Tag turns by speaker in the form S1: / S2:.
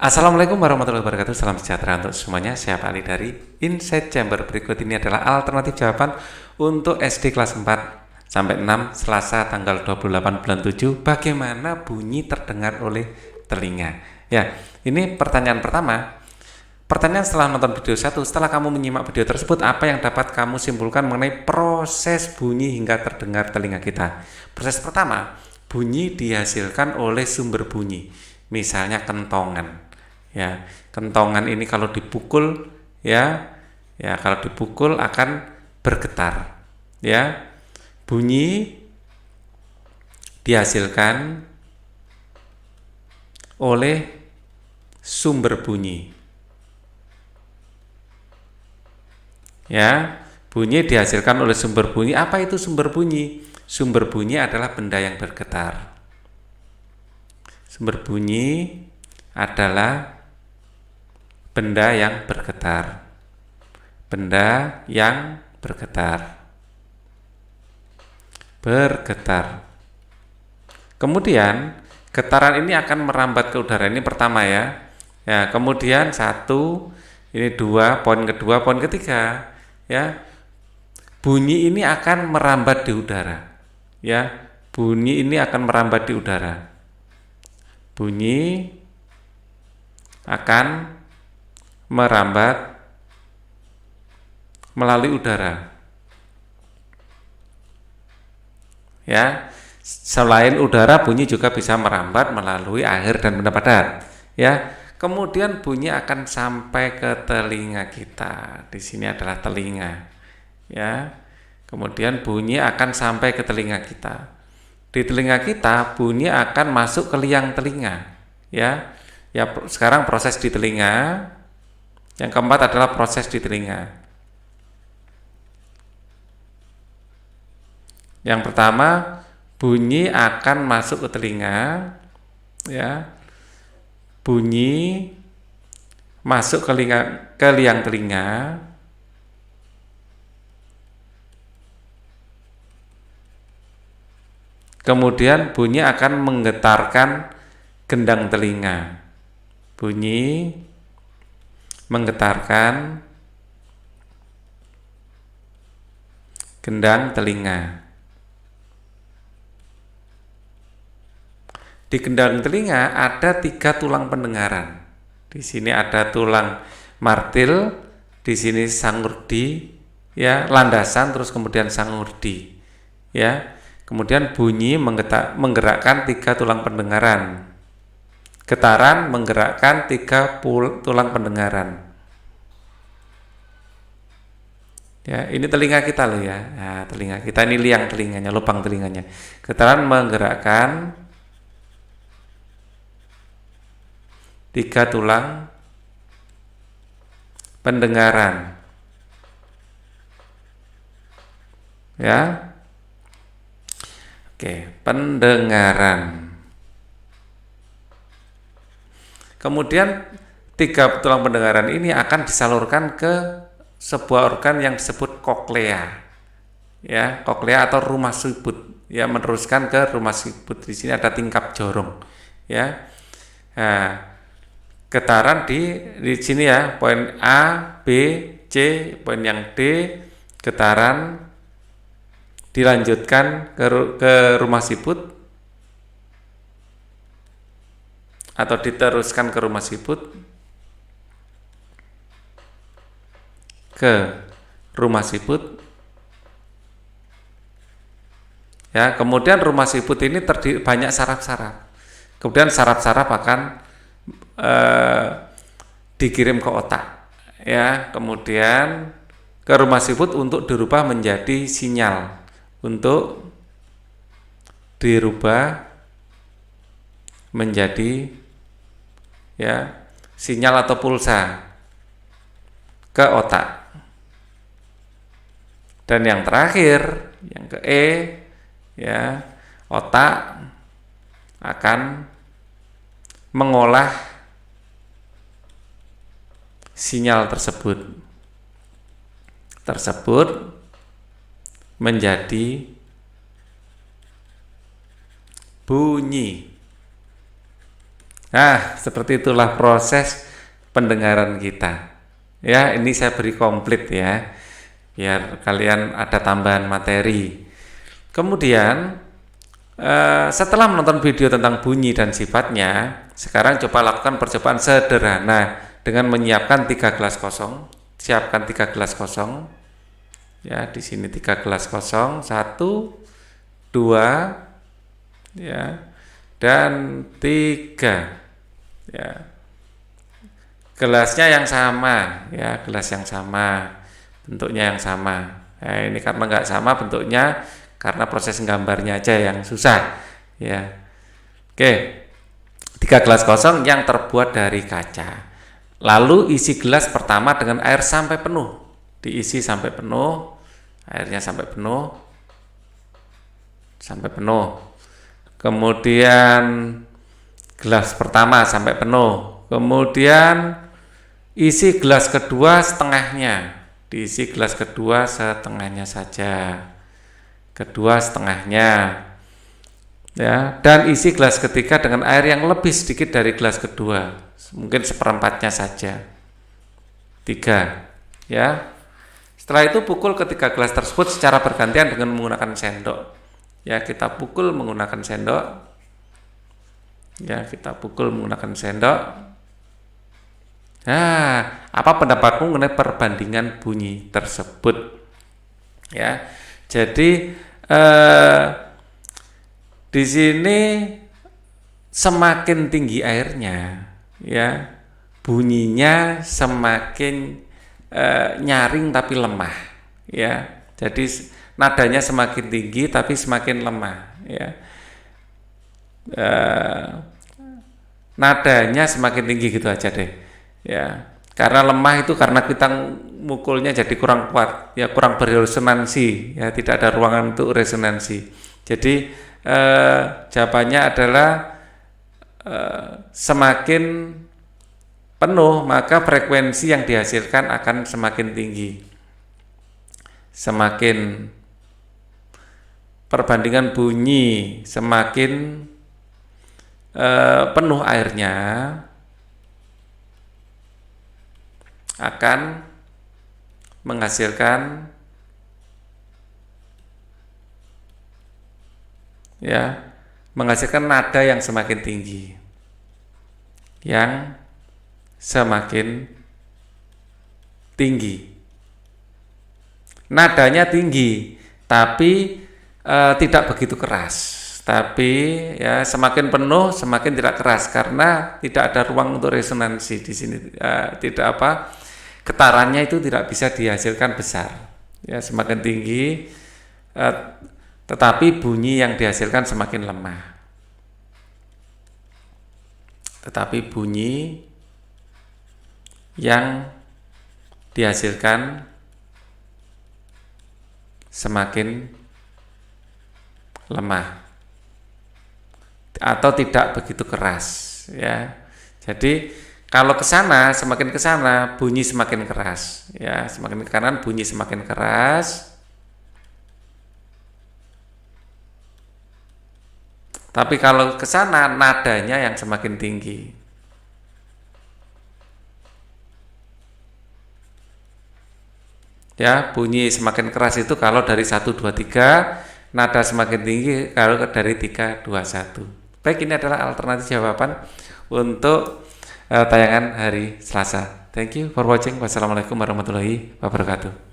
S1: Assalamualaikum warahmatullahi wabarakatuh. Salam sejahtera untuk semuanya. Saya Pak Ali dari Insight Chamber. Berikut ini adalah alternatif jawaban untuk SD kelas 4 sampai 6 Selasa tanggal 28 bulan 7. Bagaimana bunyi terdengar oleh telinga? Ya, ini pertanyaan pertama. Pertanyaan setelah nonton video 1, setelah kamu menyimak video tersebut, apa yang dapat kamu simpulkan mengenai proses bunyi hingga terdengar telinga kita? Proses pertama, bunyi dihasilkan oleh sumber bunyi, misalnya kentongan. Ya, kentongan ini kalau dipukul, ya kalau dipukul akan bergetar. Ya, bunyi dihasilkan oleh sumber bunyi. Ya, bunyi dihasilkan oleh sumber bunyi. Apa itu sumber bunyi? Sumber bunyi adalah benda yang bergetar. Sumber bunyi adalah benda yang bergetar. Benda yang bergetar. Bergetar. Kemudian getaran ini akan merambat ke udara. Ini pertama ya. Ya, kemudian 1, ini 2, poin kedua, poin ketiga. Ya, bunyi ini akan merambat di udara. Ya, bunyi ini akan merambat di udara. Bunyi akan merambat melalui udara. Ya, selain udara, bunyi juga bisa merambat melalui air dan benda padat. Ya, kemudian bunyi akan sampai ke telinga kita. Di sini adalah telinga. Ya, kemudian bunyi akan sampai ke telinga kita. Di telinga kita, bunyi akan masuk ke liang telinga. Ya, sekarang proses di telinga. Yang keempat adalah proses di telinga. Yang pertama, bunyi akan masuk ke telinga. Ya, bunyi masuk ke liang telinga. Kemudian bunyi akan menggetarkan gendang telinga. Bunyi menggetarkan gendang telinga. Di gendang telinga ada 3 tulang pendengaran. Di sini ada tulang martil, di sini sangurdi, ya, landasan, terus kemudian sangurdi. Ya, kemudian bunyi menggerakkan 3 tulang pendengaran. Getaran menggerakkan 3 tulang pendengaran. Ya, ini telinga kita loh ya. Nah, telinga kita ini liang telinganya, lubang telinganya. Getaran menggerakkan 3 tulang pendengaran. Ya. Oke, pendengaran. Kemudian 3 tulang pendengaran ini akan disalurkan ke sebuah organ yang disebut koklea. Ya, koklea atau rumah siput. Ya, meneruskan ke rumah siput. Di sini ada tingkap jorong. Ya. Nah, getaran di sini ya, poin A, B, C, poin yang D, getaran dilanjutkan ke rumah siput atau diteruskan ke rumah siput, ya, kemudian rumah siput ini terdiri banyak saraf-saraf. Kemudian saraf-saraf akan dikirim ke otak, ya, kemudian ke rumah siput untuk dirubah menjadi sinyal, untuk dirubah menjadi, ya, sinyal atau pulsa ke otak. Dan yang terakhir, yang ke E, ya, otak akan mengolah sinyal tersebut menjadi bunyi. Nah, seperti itulah proses pendengaran kita. Ya, ini saya beri komplit ya, biar kalian ada tambahan materi. Kemudian, setelah menonton video tentang bunyi dan sifatnya, sekarang coba lakukan percobaan sederhana dengan menyiapkan 3 gelas kosong. Siapkan 3 gelas kosong. Ya, di sini 3 gelas kosong, 1, 2, ya, dan 3. Ya, gelasnya yang sama, ya, gelas yang sama, bentuknya yang sama. Nah, ini karena nggak sama bentuknya, karena proses gambarnya aja yang susah, ya. Oke, 3 gelas kosong yang terbuat dari kaca. Lalu isi gelas pertama dengan air sampai penuh, diisi sampai penuh, airnya sampai penuh, Kemudian gelas pertama sampai penuh, kemudian isi gelas kedua setengahnya, diisi gelas kedua setengahnya saja, kedua setengahnya, ya, dan isi gelas ketiga dengan air yang lebih sedikit dari gelas kedua, mungkin seperempatnya saja, 3, ya. Setelah itu pukul ketiga gelas tersebut secara bergantian dengan menggunakan sendok, ya, kita pukul menggunakan sendok. Ya, kita pukul menggunakan sendok. Nah, apa pendapatmu mengenai perbandingan bunyi tersebut? Ya, jadi di sini semakin tinggi airnya, ya, bunyinya semakin nyaring tapi lemah. Ya, jadi nadanya semakin tinggi tapi semakin lemah. Ya. Nadanya semakin tinggi gitu aja deh, ya, karena lemah itu karena kita mukulnya jadi kurang kuat, ya, kurang beresonansi, ya, tidak ada ruangan untuk resonansi. Jadi jawabannya adalah semakin penuh maka frekuensi yang dihasilkan akan semakin tinggi. Semakin perbandingan bunyi semakin penuh airnya akan menghasilkan, ya, menghasilkan nada yang semakin tinggi, yang semakin tinggi. Nadanya tinggi tapi tidak begitu keras. Tapi ya semakin penuh semakin tidak keras karena tidak ada ruang untuk resonansi di sini, tidak getarannya itu tidak bisa dihasilkan besar. Ya, semakin tinggi tetapi bunyi yang dihasilkan semakin lemah. Tetapi bunyi yang dihasilkan semakin lemah atau tidak begitu keras, ya. Jadi kalau semakin ke sana bunyi semakin keras, ya, semakin ke kanan bunyi semakin keras. Tapi kalau ke sana nadanya yang semakin tinggi. Ya, bunyi semakin keras itu kalau dari 1 2 3, nada semakin tinggi kalau dari 3 2 1. Baik, ini adalah alternatif jawaban untuk tayangan hari Selasa. Thank you for watching. Wassalamualaikum warahmatullahi wabarakatuh.